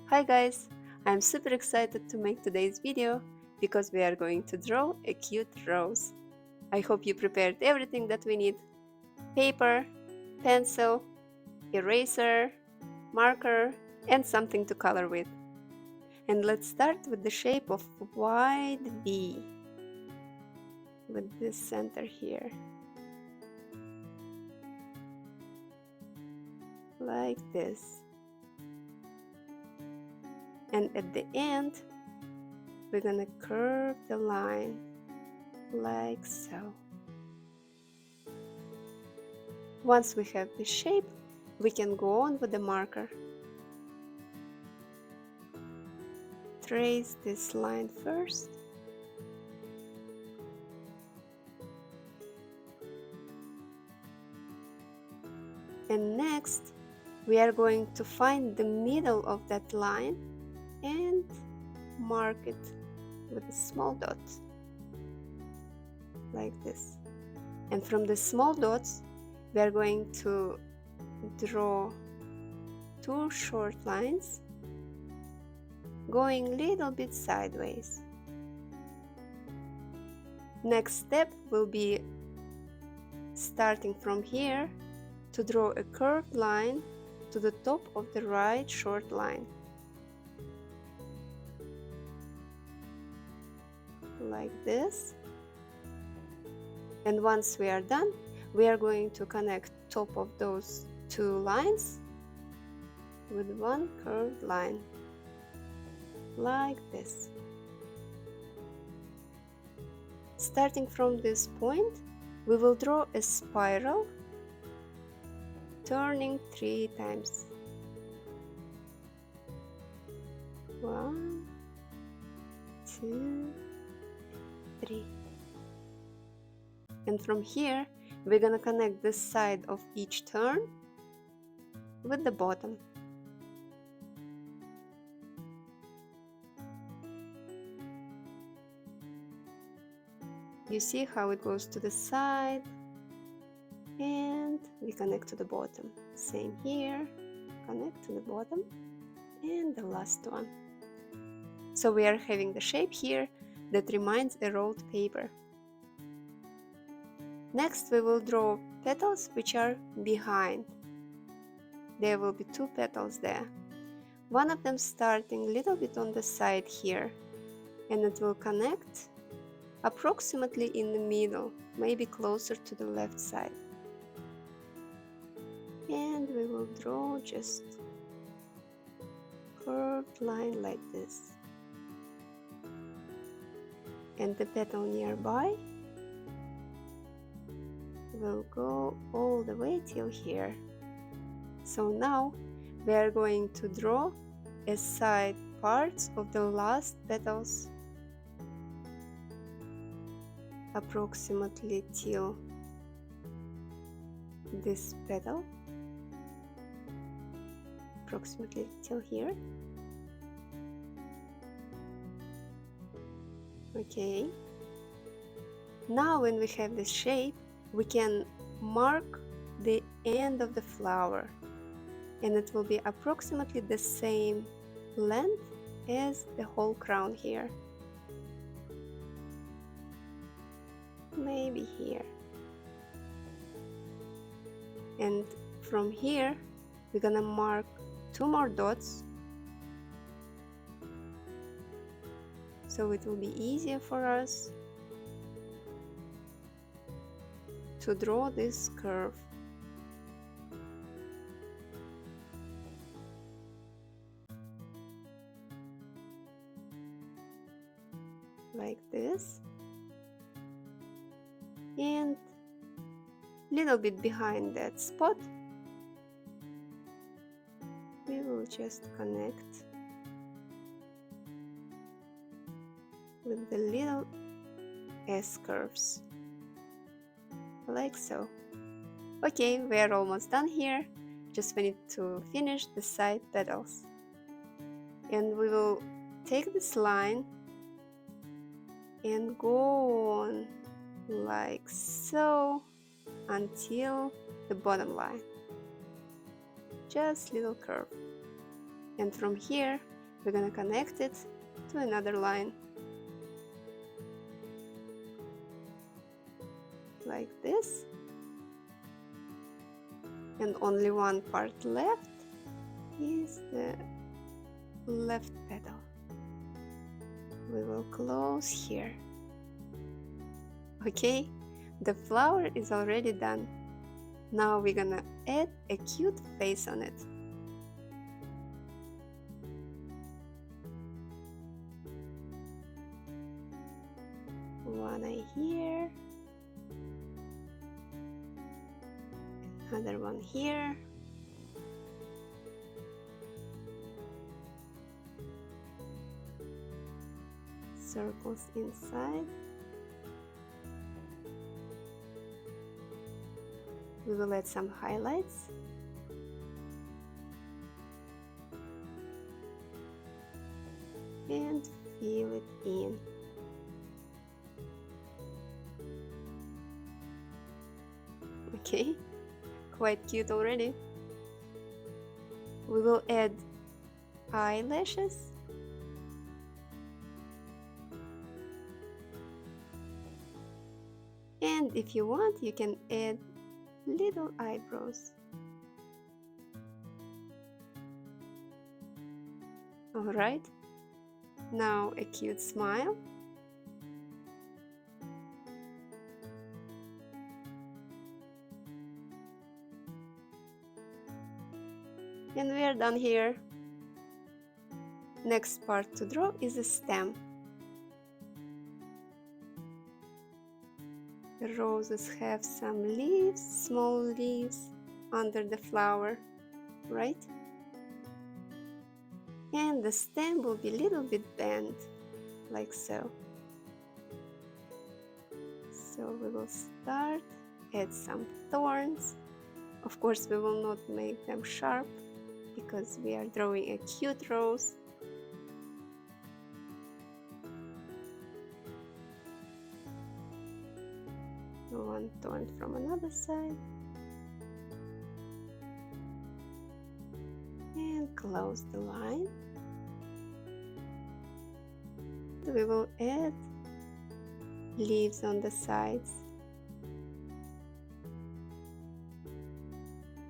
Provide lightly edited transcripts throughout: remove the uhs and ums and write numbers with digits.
Hi guys! I'm super excited to make today's video because we are going to draw a cute rose. I hope you prepared everything that we need: paper, pencil, eraser, marker, and something to color with. And let's start with the shape of wide V with this center here, like this. And at the end, we're gonna curve the line like so. Once we have the shape, we can go on with the marker. Trace this line first. And next, we are going to find the middle of that line and mark it with a small dot, like this. And from the small dots, we are going to draw two short lines going a little bit sideways. Next step will be starting from here to draw a curved line to the top of the right short line, like this. And once we are done, we are going to connect top of those two lines with one curved line, like this. Starting from this point, we will draw a spiral, turning 3 times. 1, 2, 3. And from here, we're gonna connect this side of each turn with the bottom. You see how it goes to the side, and we connect to the bottom. Same here, connect to the bottom, and the last one. So we are having the shape here that reminds a rolled paper. Next, we will draw petals which are behind. There will be 2 petals there. One of them starting a little bit on the side here, and it will connect approximately in the middle, maybe closer to the left side. And we will draw just a curved line like this. And the petal nearby will go all the way till here. So now we are going to draw a side parts of the last petals, approximately till this petal, approximately till here. Okay. Now when we have this shape, we can mark the end of the flower, and it will be approximately the same length as the whole crown here. Maybe here. And from here, we're gonna mark 2 more dots, so it will be easier for us to draw this curve. Like this. And little bit behind that spot, we will just connect with the little S curves, like so. Okay, we are almost done here. Just we need to finish the side petals. And we will take this line and go on like so until the bottom line. Just little curve. And from here We're gonna connect it to another line. Like this. And only one part left is the left petal. We will close here. Okay, the flower is already done. Now we're gonna add a cute face on it. One eye here, another one here. Circles inside. We will add some highlights. And fill it in. Okay, quite cute already. We will add eyelashes. And if you want, you can add little eyebrows. Alright, now a cute smile. And we are done here. Next part to draw is a stem. The roses have some leaves, small leaves under the flower, right? And the stem will be a little bit bent, like so. So we will start, add some thorns. Of course, we will not make them sharp because we are drawing a cute rose. One thorn from another side. And close the line. We will add leaves on the sides.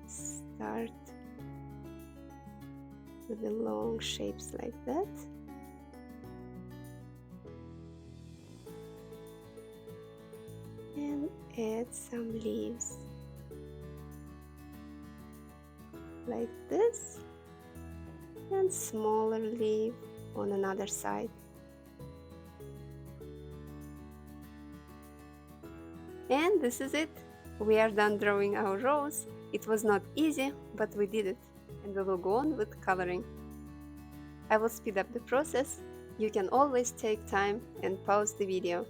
Start with the long shapes like that. And add some leaves like this, and smaller leaf on another side. And this is it. We are done drawing our rose. It was not easy, but we did it, and we will go on with coloring. I will speed up the process. You can always take time and pause the video.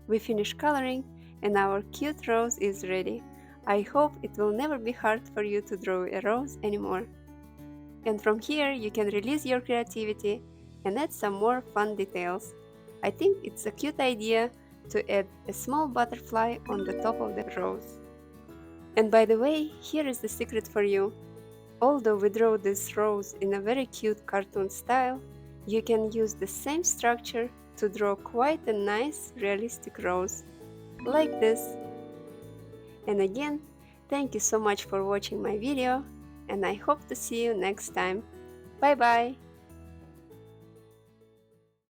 We finished coloring and our cute rose is ready. I hope it will never be hard for you to draw a rose anymore. And from here you can release your creativity and add some more fun details. I think it's a cute idea to add a small butterfly on the top of the rose. And by the way, here is the secret for you. Although we draw this rose in a very cute cartoon style, you can use the same structure to draw quite a nice realistic rose, like this. And again, thank you so much for watching my video, and I hope to see you next time. Bye bye!